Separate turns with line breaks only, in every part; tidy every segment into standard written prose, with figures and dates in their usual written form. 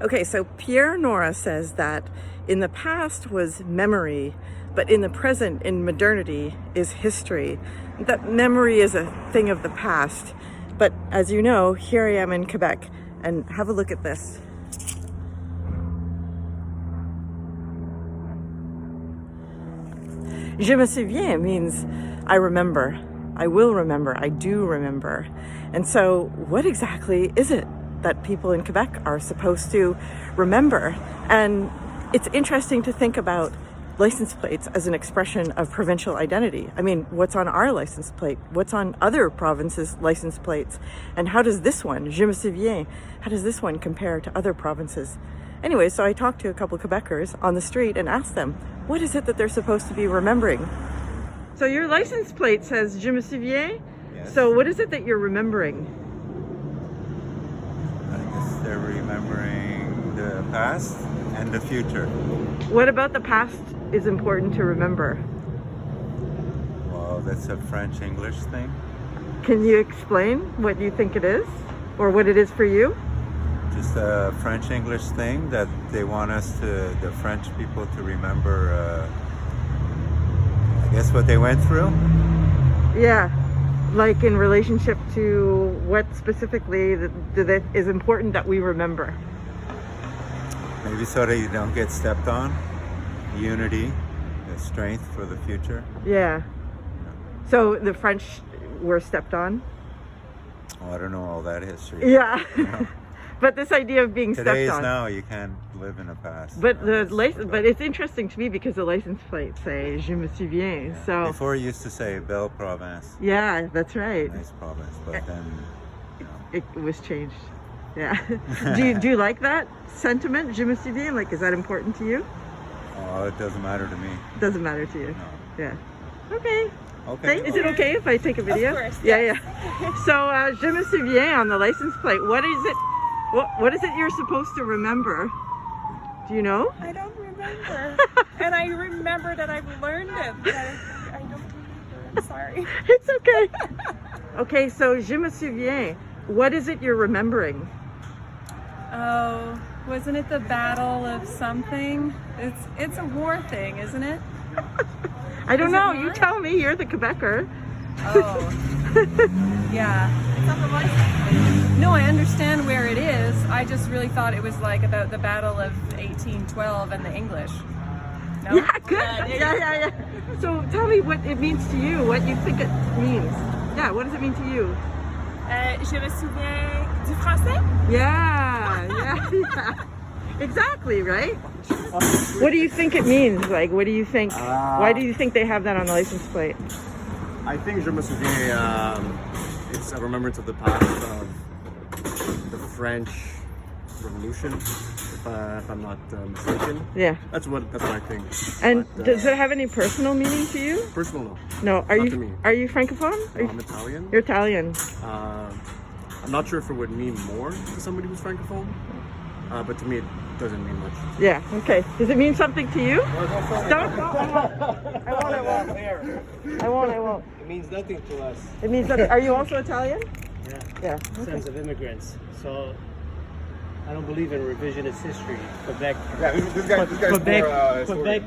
Okay, so Pierre Nora says that in the past was memory, but in the present, in modernity, is history. That memory is a thing of the past. But as you know, here I am in Quebec, and have a look at this. Je me souviens means I remember, I will remember, I do remember. And so what exactly is it that people in Quebec are supposed to remember? And it's interesting to think about license plates as an expression of provincial identity. I mean, what's on our license plate? What's on other provinces' license plates? And how does this one, Je Me Souviens, how does this one compare to other provinces? Anyway, so I talked to a couple Quebecers on the street and asked them, what is it that they're supposed to be remembering? So your license plate says Je Me Souviens?
Yes.
So what is it that you're remembering?
I guess they're remembering the past and the future.
What about the past is important to remember?
Well, that's a French-English thing.
Can you explain what you think it is? Or what it is for you?
Just a French-English thing that they want us to, the French people, to remember, I guess, what they went through.
Yeah, like in relationship to what specifically that is important that we remember.
Maybe so that you don't get stepped on. Unity, the strength for the future.
Yeah. So the French were stepped on?
Oh, I don't know all that history.
Yeah.
You know?
But this idea of being
Today
stepped
is
on.
now, you can't live in the past.
But
you know,
but it's interesting to me because the license plates say Je Me Souviens.
yeah.
So
Before it used to say Belle Province.
yeah, that's right.
Nice province, but then, you know.
It was changed. Yeah. Do you like that sentiment, Je Me Souviens? Like, is that important to you?
Oh, it doesn't matter to me.
Doesn't matter to you.
No.
Yeah. Okay.
Okay.
Is it okay if I take a video?
Of course.
Yeah, yeah. So, Je Me Souviens on the license plate. What is it? What is it you're supposed to remember? Do you know?
I don't remember. And I remember that I've learned it, but I don't remember. I'm sorry.
It's okay. Okay, so Je Me Souviens. What is it you're remembering?
Oh, wasn't it the Battle of something? It's a war thing, isn't it?
I don't
Is it
know.
not?
You tell me. You're the Quebecer.
Oh. Yeah. It's on the license. No, I understand where it is. I just really thought it was like about the Battle of 1812 and the English. No?
Yeah, good. Yeah. So tell me what it means to you. What you think it means. Yeah. What does it mean to you?
Je me souviens du français?
Yeah. Exactly, right? What do you think it means? Like, what do you think? Why do you think they have that on the license plate?
I think Je Me Souviens, it's a remembrance of the past of the French Revolution, if I'm not mistaken.
Yeah.
That's what I think.
And
But,
does it have any personal meaning to you?
personal, no.
No.
Not to me.
Are you francophone? Are you,
I'm Italian.
you're Italian.
I'm not sure if it would mean more to somebody who's francophone, but to me it doesn't mean much.
Yeah. Okay. Does it mean something to you? Don't. I won't.
It means nothing to us.
It means nothing. Are you also Italian?
Yeah.
Yeah.
Sons of immigrants. So I don't believe in revisionist history. Quebec.
Yeah, this guy's
Quebec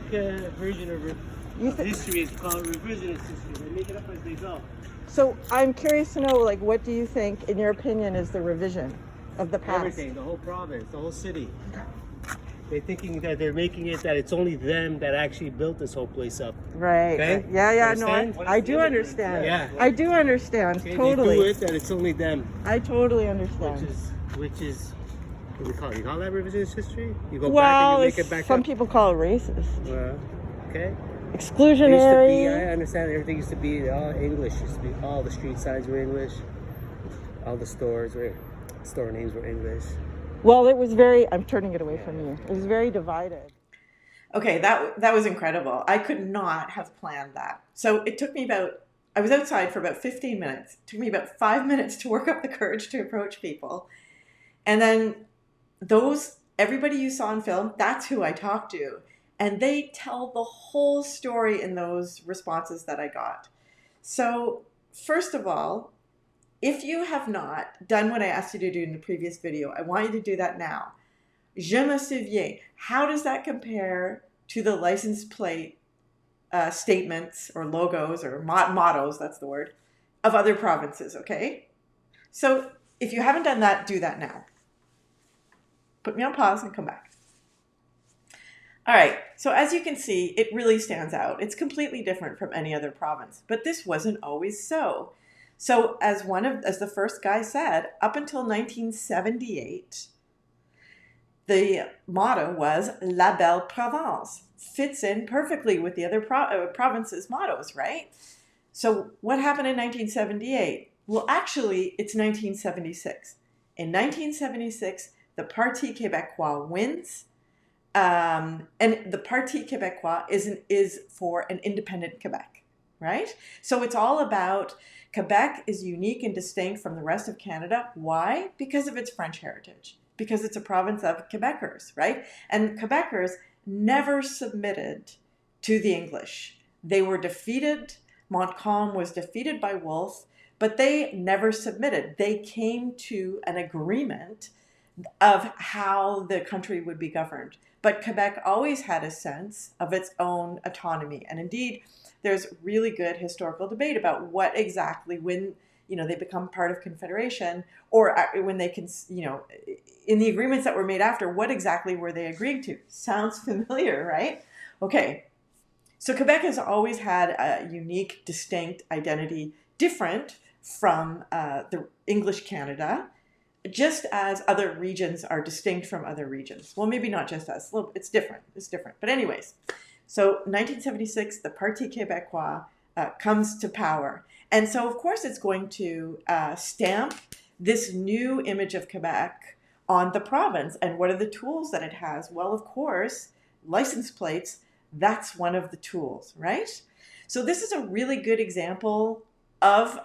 version of
You th-
history is called revisionist history. They make it up as they go.
So I'm curious to know, like, what do you think, in your opinion, is the revision of the past?
Everything, the whole province, the whole city. They're thinking that they're making it that it's only them that actually built this whole place up.
Right.
Okay.
Yeah. No,
Understand?
I do understand.
Yeah.
I do understand.
Okay?
Totally.
They do it that it's only them,
I totally understand.
which is what do we call it? You call that revisionist history? You go back
Well,
and you make it back
some
up.
people call it racist,
Okay. It used to be,
exclusionary.
I understand everything used to be all English. Used to be all the street signs were English. All the store names were English.
Well, it was very. I'm turning it away from you. It was very divided. Okay, that was incredible. I could not have planned that. So it took me I was outside for about 15 minutes. It took me about 5 minutes to work up the courage to approach people. And then everybody you saw in film, that's who I talked to. And they tell the whole story in those responses that I got. So first of all, if you have not done what I asked you to do in the previous video, I want you to do that now. Je Me Souviens. How does that compare to the license plate statements or logos or mottos, that's the word, of other provinces, okay? So if you haven't done that, do that now. Put me on pause and come back. All right, so as you can see, it really stands out. It's completely different from any other province, but this wasn't always so. So as the first guy said, up until 1978, the motto was La Belle Provence. Fits in perfectly with the other provinces' mottos, right? So what happened in 1978? Well, actually, it's 1976. In 1976, the Parti Québécois wins. And the Parti Québécois is for an independent Quebec, right? So it's all about Quebec is unique and distinct from the rest of Canada. Why? Because of its French heritage, because it's a province of Quebecers, right? And Quebecers never submitted to the English. They were defeated. Montcalm was defeated by Wolfe, but they never submitted. They came to an agreement of how the country would be governed. But Quebec always had a sense of its own autonomy. And indeed, there's really good historical debate about what exactly, when they become part of Confederation, or when they can, in the agreements that were made after, what exactly were they agreeing to? Sounds familiar, right? Okay. So Quebec has always had a unique, distinct identity, different from the English Canada, just as other regions are distinct from other regions. Well, maybe not just us. It's different. It's different. But anyways, so 1976, the Parti Québécois comes to power. And so, of course, it's going to stamp this new image of Quebec on the province. And what are the tools that it has? Well, of course, license plates, that's one of the tools, right? So this is a really good example of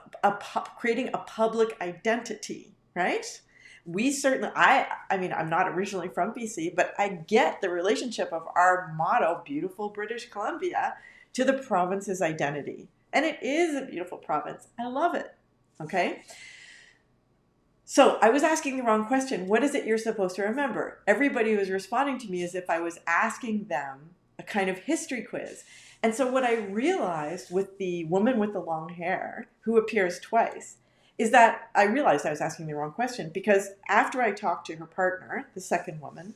creating a public identity, right? We certainly, I mean, I'm not originally from BC, but I get the relationship of our motto, beautiful British Columbia, to the province's identity. And it is a beautiful province. I love it. Okay. So I was asking the wrong question. What is it you're supposed to remember? Everybody was responding to me as if I was asking them a kind of history quiz. And so what I realized with the woman with the long hair, who appears twice, is that I realized I was asking the wrong question, because after I talked to her partner, the second woman,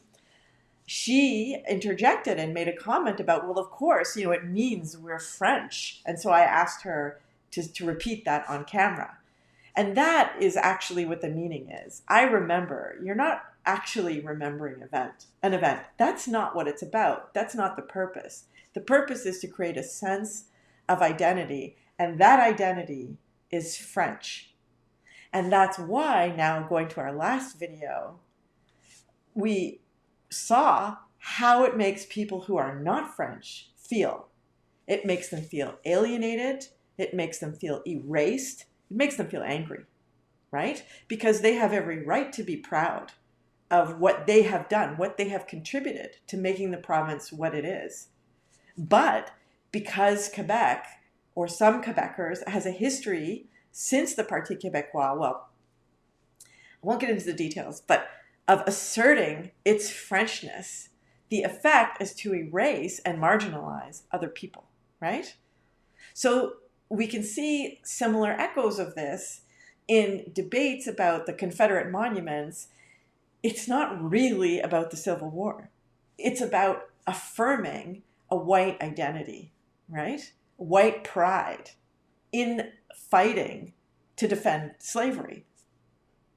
she interjected and made a comment about, well, of course, it means we're French. And so I asked her to repeat that on camera. And that is actually what the meaning is. I remember. You're not actually remembering an event. That's not what it's about. That's not the purpose. The purpose is to create a sense of identity. And that identity is French. And that's why, now going to our last video, we saw how it makes people who are not French feel. It makes them feel alienated. It makes them feel erased. It makes them feel angry, right? Because they have every right to be proud of what they have done, what they have contributed to making the province what it is. But because Quebec, or some Quebecers, has a history since the Parti Québécois, well, I won't get into the details, but of asserting its Frenchness, the effect is to erase and marginalize other people, right? So we can see similar echoes of this in debates about the Confederate monuments. It's not really about the Civil War. It's about affirming a white identity, right? White pride in fighting to defend slavery.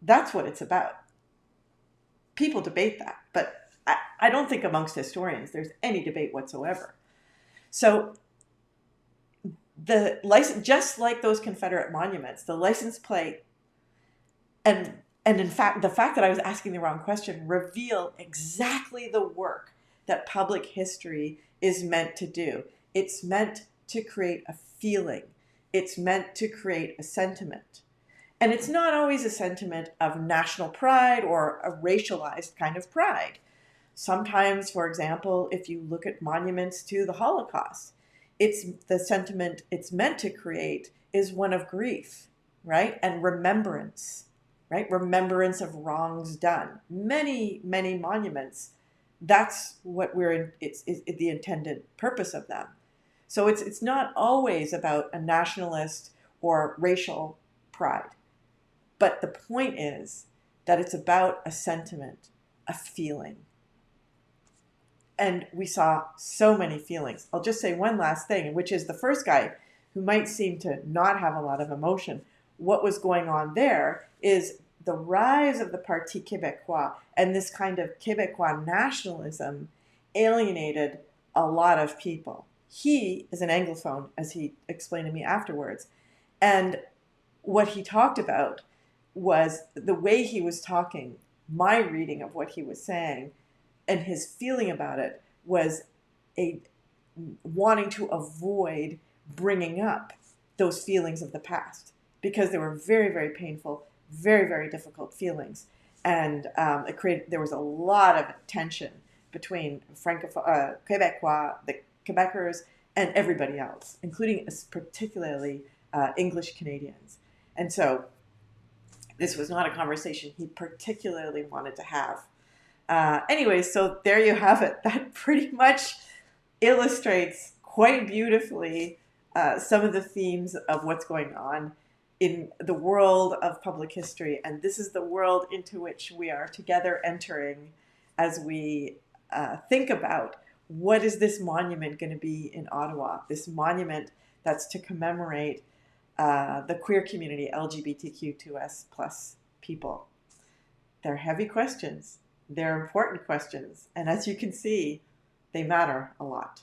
That's what it's about. People debate that, but I don't think amongst historians there's any debate whatsoever. So the license, just like those Confederate monuments, the license plate, and in fact, the fact that I was asking the wrong question, reveal exactly the work that public history is meant to do. It's meant to create a feeling. It's meant to create a sentiment. And it's not always a sentiment of national pride or a racialized kind of pride. Sometimes, for example, if you look at monuments to the Holocaust, it's the sentiment it's meant to create is one of grief, right? And remembrance. right? Remembrance of wrongs done. Many, many monuments, that's what it's the intended purpose of them. So it's not always about a nationalist or racial pride. But the point is that it's about a sentiment, a feeling. And we saw so many feelings. I'll just say one last thing, which is the first guy who might seem to not have a lot of emotion. What was going on there is the rise of the Parti Québécois and this kind of Québécois nationalism alienated a lot of people. He is an Anglophone, as he explained to me afterwards. And what he talked about was the way he was talking, my reading of what he was saying, and his feeling about it was a wanting to avoid bringing up those feelings of the past because they were very, very painful, very, very difficult feelings. And there was a lot of tension between Québécois, the Quebecers, and everybody else, including particularly English Canadians. And so this was not a conversation he particularly wanted to have. Anyway, so there you have it. That pretty much illustrates quite beautifully some of the themes of what's going on in the world of public history. And this is the world into which we are together entering as we think about what is this monument going to be in Ottawa, this monument that's to commemorate the queer community, LGBTQ2S plus people. They're heavy questions. They're important questions. And as you can see, they matter a lot.